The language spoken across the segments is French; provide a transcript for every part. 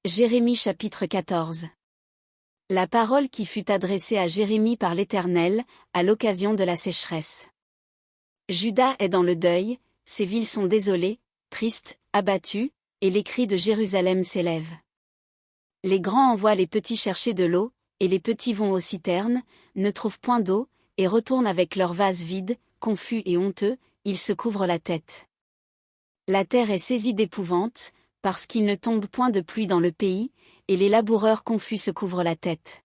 Jérémie chapitre 14. La parole qui fut adressée à Jérémie par l'Éternel, à l'occasion de la sécheresse. Juda est dans le deuil, ses villes sont désolées, tristes, abattues, et les cris de Jérusalem s'élèvent. Les grands envoient les petits chercher de l'eau, et les petits vont aux citernes, ne trouvent point d'eau, et retournent avec leurs vases vides, confus et honteux, ils se couvrent la tête. La terre est saisie d'épouvante, parce qu'il ne tombe point de pluie dans le pays, et les laboureurs confus se couvrent la tête.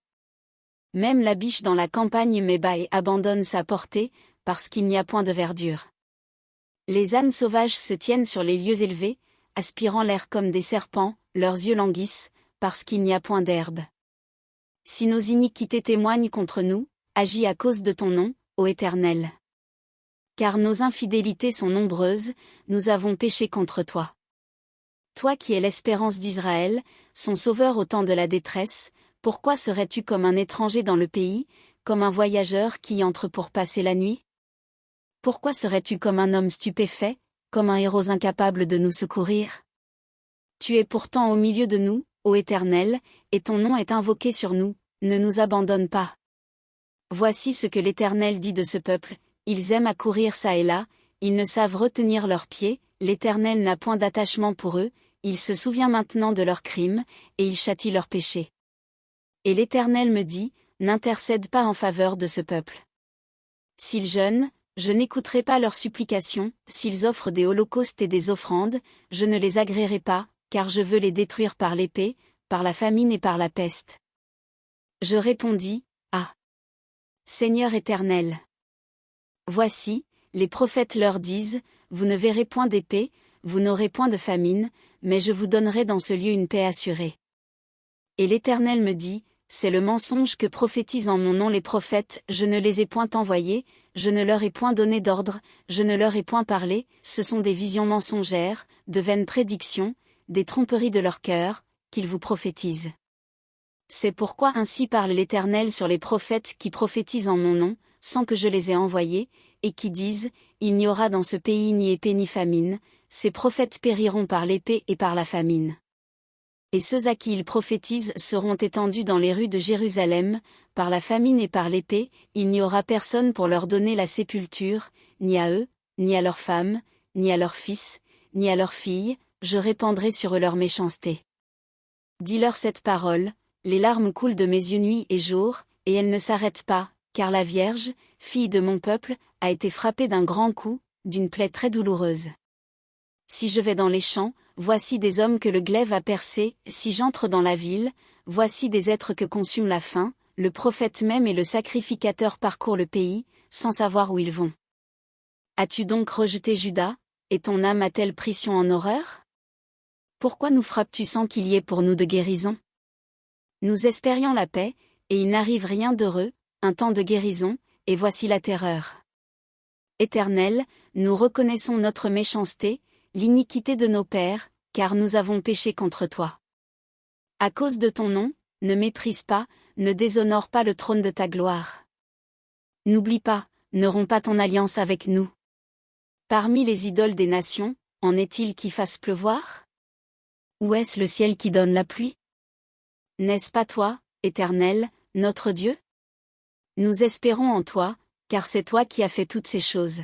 Même la biche dans la campagne met bas et abandonne sa portée, parce qu'il n'y a point de verdure. Les ânes sauvages se tiennent sur les lieux élevés, aspirant l'air comme des serpents, leurs yeux languissent, parce qu'il n'y a point d'herbe. Si nos iniquités témoignent contre nous, agis à cause de ton nom, ô Éternel. Car nos infidélités sont nombreuses, nous avons péché contre toi. Toi qui es l'espérance d'Israël, son sauveur au temps de la détresse, pourquoi serais-tu comme un étranger dans le pays, comme un voyageur qui y entre pour passer la nuit? Pourquoi serais-tu comme un homme stupéfait, comme un héros incapable de nous secourir? Tu es pourtant au milieu de nous, ô Éternel, et ton nom est invoqué sur nous, ne nous abandonne pas. Voici ce que l'Éternel dit de ce peuple, ils aiment à courir çà et là, ils ne savent retenir leurs pieds, l'Éternel n'a point d'attachement pour eux, il se souvient maintenant de leurs crimes, et il châtie leurs péchés. Et l'Éternel me dit, n'intercède pas en faveur de ce peuple. S'ils jeûnent, je n'écouterai pas leurs supplications, s'ils offrent des holocaustes et des offrandes, je ne les agréerai pas, car je veux les détruire par l'épée, par la famine et par la peste. Je répondis, Ah! Seigneur Éternel. Voici, les prophètes leur disent, vous ne verrez point d'épée, vous n'aurez point de famine, mais je vous donnerai dans ce lieu une paix assurée. Et l'Éternel me dit, c'est le mensonge que prophétisent en mon nom les prophètes, je ne les ai point envoyés, je ne leur ai point donné d'ordre, je ne leur ai point parlé, ce sont des visions mensongères, de vaines prédictions, des tromperies de leur cœur, qu'ils vous prophétisent. C'est pourquoi ainsi parle l'Éternel sur les prophètes qui prophétisent en mon nom, sans que je les ai envoyés, et qui disent, il n'y aura dans ce pays ni épée ni famine, ces prophètes périront par l'épée et par la famine. Et ceux à qui ils prophétisent seront étendus dans les rues de Jérusalem, par la famine et par l'épée, il n'y aura personne pour leur donner la sépulture, ni à eux, ni à leurs femmes, ni à leurs fils, ni à leurs filles, je répandrai sur eux leur méchanceté. Dis-leur cette parole, les larmes coulent de mes yeux nuit et jour, et elles ne s'arrêtent pas, car la Vierge, fille de mon peuple, a été frappée d'un grand coup, d'une plaie très douloureuse. Si je vais dans les champs, voici des hommes que le glaive a percés, si j'entre dans la ville, voici des êtres que consume la faim, le prophète même et le sacrificateur parcourent le pays, sans savoir où ils vont. As-tu donc rejeté Juda, et ton âme a-t-elle pris Sion en horreur? Pourquoi nous frappes-tu sans qu'il y ait pour nous de guérison? Nous espérions la paix, et il n'arrive rien d'heureux, un temps de guérison, et voici la terreur. Éternel, nous reconnaissons notre méchanceté, l'iniquité de nos pères, car nous avons péché contre toi. À cause de ton nom, ne méprise pas, ne déshonore pas le trône de ta gloire. N'oublie pas, ne romps pas ton alliance avec nous. Parmi les idoles des nations, en est-il qui fasse pleuvoir? Ou est-ce le ciel qui donne la pluie? N'est-ce pas toi, Éternel, notre Dieu? Nous espérons en toi, car c'est toi qui as fait toutes ces choses.